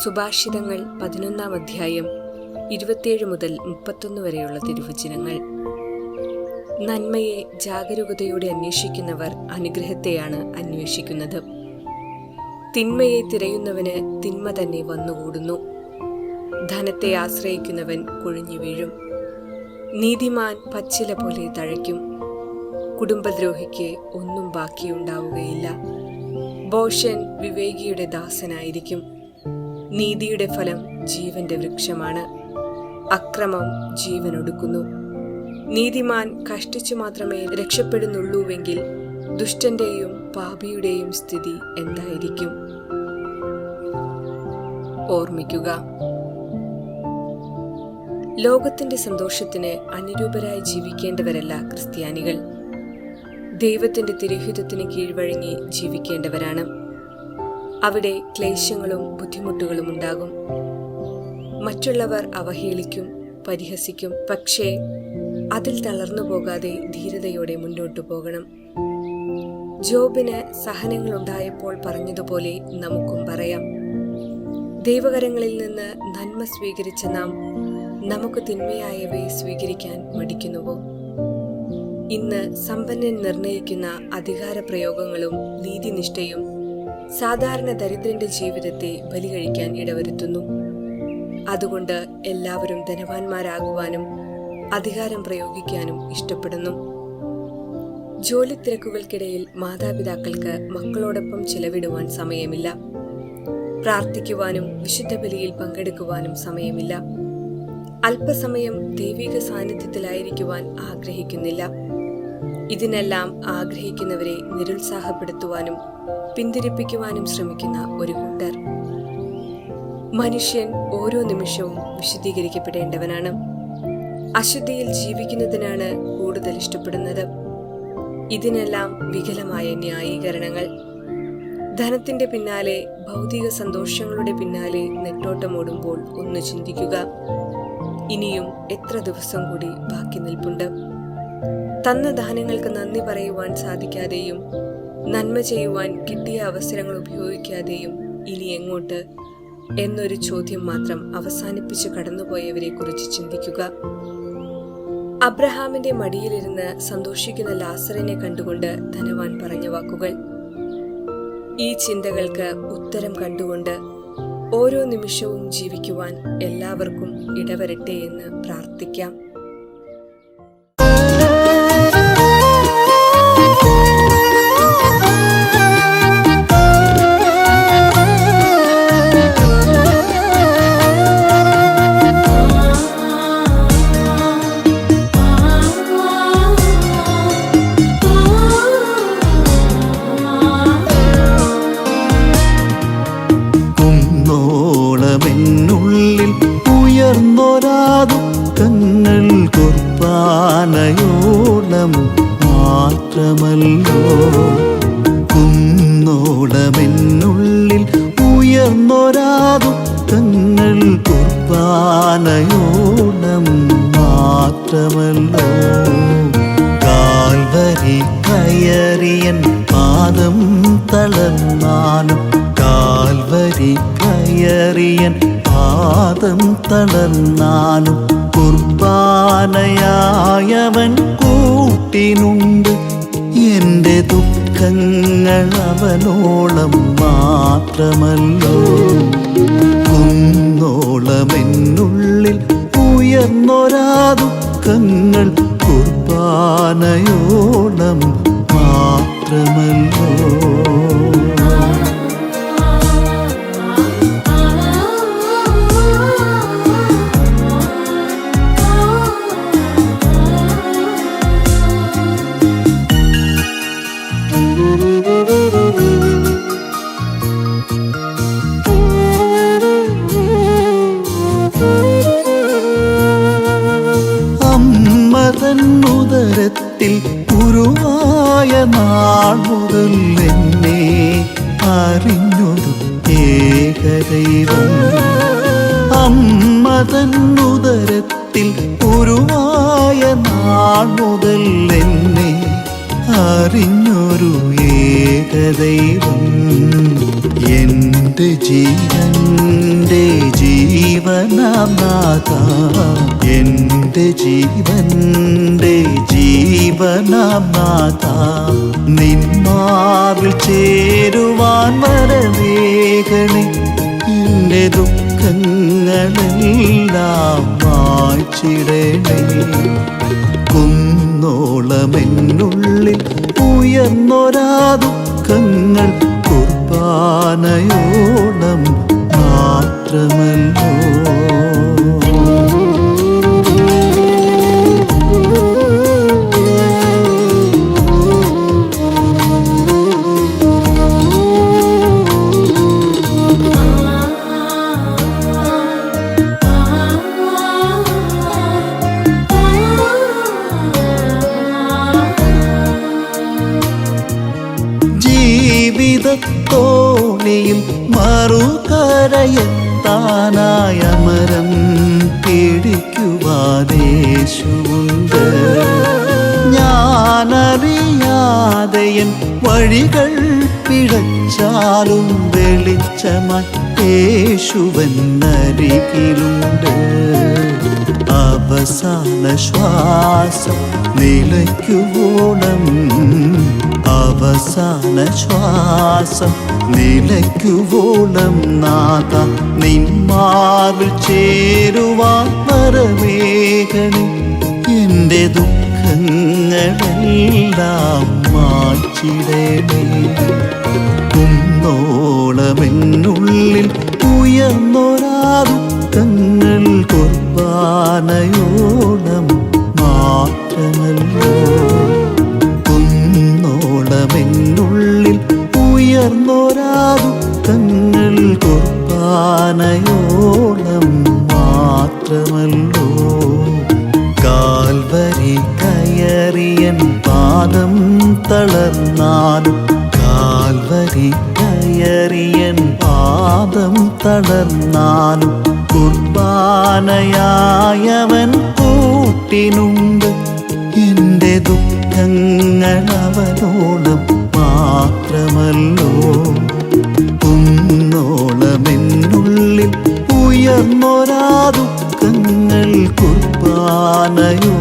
സുഭാഷിതങ്ങൾ 11-ാം അധ്യായം 27 മുതൽ 31 വരെയുള്ള തിരുവചനങ്ങൾ. നന്മയെ ജാഗരൂകതയോടെ അന്വേഷിക്കുന്നവർ അനുഗ്രഹത്തെയാണ് അന്വേഷിക്കുന്നത്. തിന്മയെ തിരയുന്നവന് തിന്മ തന്നെ വന്നുകൂടുന്നു. ധനത്തെ ആശ്രയിക്കുന്നവൻ കൊഴിഞ്ഞു വീഴും. നീതിമാൻ പച്ചില പോലെ തഴയ്ക്കും. കുടുംബദ്രോഹിക്ക് ഒന്നും ബാക്കിയുണ്ടാവുകയില്ല. ഭോഷൻ വിവേകിയുടെ ദാസനായിരിക്കും. നീതിയുടെ ഫലം ജീവന്റെ വൃക്ഷമാണ്. അക്രമം ജീവനൊടുക്കുന്നു. നീതിമാൻ കഷ്ടിച്ചു മാത്രമേ രക്ഷപ്പെടുന്നുള്ളൂവെങ്കിൽ ദുഷ്ടന്റെയും പാപിയുടെയും സ്ഥിതി എന്തായിരിക്കും? ഓർമ്മിക്കുക, ലോകത്തിന്റെ സന്തോഷത്തിന് അനുരൂപരായി ജീവിക്കേണ്ടവരല്ല ക്രിസ്ത്യാനികൾ. ദൈവത്തിന്റെ തിരുഹിതത്തിന് കീഴ്വഴങ്ങി ജീവിക്കേണ്ടവരാണ്. അവിടെ ക്ലേശങ്ങളും ബുദ്ധിമുട്ടുകളും ഉണ്ടാകും. മറ്റുള്ളവർ അവഹേളിക്കും, പരിഹസിക്കും. പക്ഷേ അതിൽ തളർന്നു പോകാതെ ധീരതയോടെ മുന്നോട്ടു പോകണം. ജോബിന് സഹനങ്ങൾ ഉണ്ടായപ്പോൾ പറഞ്ഞതുപോലെ നമുക്കും പറയാം. ദൈവകരങ്ങളിൽ നിന്ന് നന്മ സ്വീകരിച്ച നാം നമുക്ക് തിന്മയായവയെ സ്വീകരിക്കാൻ മടിക്കുന്നുവോ? ഇന്ന് സമ്പന്നൻ നിർണയിക്കുന്ന അധികാര പ്രയോഗങ്ങളും നീതിനിഷ്ഠയും സാധാരണ ദരിദ്രന്റെ ജീവിതത്തെ ബലികഴിക്കാൻ ഇടവരുത്തുന്നു. അതുകൊണ്ട് എല്ലാവരും ധനവാന്മാരാകുവാനും അധികാരം പ്രയോഗിക്കാനും ഇഷ്ടപ്പെടുന്നു. ജോലി തിരക്കുകൾക്കിടയിൽ മാതാപിതാക്കൾക്ക് മക്കളോടൊപ്പം ചിലവിടുവാൻ സമയമില്ല. പ്രാർത്ഥിക്കുവാനും വിശുദ്ധ ബലിയിൽ പങ്കെടുക്കുവാനും സമയമില്ല. അല്പസമയം ദൈവിക സാന്നിധ്യത്തിലായിരിക്കുവാൻ ആഗ്രഹിക്കുന്നില്ല. ഇതിനെല്ലാം ആഗ്രഹിക്കുന്നവരെ നിരുത്സാഹപ്പെടുത്തുവാനും പിന്തിരിപ്പിക്കുവാനും ശ്രമിക്കുന്ന ഒരു കൂട്ടർ. മനുഷ്യൻ ഓരോ നിമിഷവും വിശുദ്ധീകരിക്കപ്പെടേണ്ടവനാണ്. അശുദ്ധിയിൽ ജീവിക്കുന്നതിനാണ് കൂടുതൽ ഇഷ്ടപ്പെടുന്നത്. ഇതിനെല്ലാം വികലമായ ന്യായീകരണങ്ങൾ. ധനത്തിന്റെ പിന്നാലെ, ഭൗതിക സന്തോഷങ്ങളുടെ പിന്നാലെ നെട്ടോട്ടമോടുമ്പോൾ ഒന്ന് ചിന്തിക്കുക. ഇനിയും എത്ര ദിവസം കൂടി ബാക്കി നിൽപ്പുണ്ട്? തന്ന ദാനങ്ങൾക്ക് നന്ദി പറയുവാൻ സാധിക്കാതെയും നന്മ ചെയ്യുവാൻ കിട്ടിയ അവസരങ്ങൾ ഉപയോഗിക്കാതെയും ഇനി എങ്ങോട്ട് എന്നൊരു ചോദ്യം മാത്രം അവസാനിപ്പിച്ചു കടന്നുപോയവരെ കുറിച്ച് ചിന്തിക്കുക. അബ്രഹാമിന്റെ മടിയിലിരുന്ന് സന്തോഷിക്കുന്ന ലാസറിനെ കണ്ടുകൊണ്ട് ധനവാൻ പറഞ്ഞ വാക്കുകൾ. ഈ ചിന്തകൾക്ക് ഉത്തരം കണ്ടുകൊണ്ട് ഓരോ നിമിഷവും ജീവിക്കുവാൻ എല്ലാവർക്കും ഇടവരട്ടെ എന്ന് പ്രാർത്ഥിക്കാം. ുള്ളിൽ ഉയർന്നൊരാദുഃഖങ്ങൾ കുർബാനയോളം മാത്രമല്ലോ. കുന്നോളമെന്നുള്ളിൽ ഉയർന്നൊരാദുഃഖങ്ങൾ കുർബാനയോളം മാത്രമല്ലോ. കാൽവരി കയറിയൻ പാദം തളർന്നാലും, കാൽവരി കയറിയൻ പാദം തളർന്നാലും കുർബാനയായവൻ കൂട്ടിനുണ്ട്. എന്റെ ദുഃഖങ്ങൾ അവനോളം മാത്രമല്ലോ. കുന്നോളമെന്നുള്ളിൽ ഉയർന്നൊരാ ദുഃഖങ്ങൾ കുർബാനയോളം മാത്രമല്ലോ. ഉദരത്തിൽ ഉരുവായ നാൾ മുതൽ എന്നെ അറിഞ്ഞൊരു ഏകദൈവം. അമ്മതൻ ഉദരത്തിൽ ഉരുവായ നാൾ മുതൽ എന്നെ അറിഞ്ഞൊരു ഏകദൈവം. എൻ്റെ ജീവൻ്റെ ജീവനാം നാഥ, എൻ്റെ ജീവന്റെ ജീവനാം നാഥ, നിന്മാവിൽ ചേരുവാൻ വരവേഗണേ, എൻ്റെ ദുഃഖങ്ങളെല്ലാം മായ്ച്ചിടണേ. കുന്നോളമെന്നുള്ളിൽ ഉയർന്നൊരാ ദുഃഖങ്ങൾ കുർബാനയോളം മാത്രമല്ലോ. ജീവിതത്തോണിയിൽ മറുകരയെത്താനായ മരം പിടിക്കുവാനേശുണ്ട്. ഞാനറിയാതെയൻ വഴികൾ പിഴച്ചാലും വെളിച്ചമായി യേശുവന്നരികിലുണ്ട്. അവസാന ശ്വാസം നിലയ്ക്കുവോളം, അവസാന ശ്വാസം നിലയ്ക്കുവോളം നാഥ, നിന്മാവിൽ ചേരുവാൻ വരവേഗണേ, എൻ്റെ ദുഃഖങ്ങളെല്ലാം മായ്ച്ചിടണേ. കുന്നോളമെന്നുള്ളിൽ ഉയർന്നൊരാ ദുഃഖങ്ങൾ കുർബാനയോളം മാത്രമല്ലോ. കുന്നോളമെന്നുള്ളിൽ ഉയർന്നൊരാ ദുഃഖങ്ങൾ കുർബാനയോളം മാത്രമല്ലോ. കാൽവരി കയറിയൻ പാദം തളർന്നാലും, കാൽവരി കയറിയൻ പാദം തളർന്നാലും, കുർബാനയായവൻ കൂട്ടിനുണ്ട്. എൻ്റെ ദുഃഖങ്ങൾ അവനോളം മാത്രമല്ലോ. കുന്നോളമെന്നുള്ളിൽ ഉയർന്നൊരാ ദുഃഖങ്ങൾ കുർബാനയോ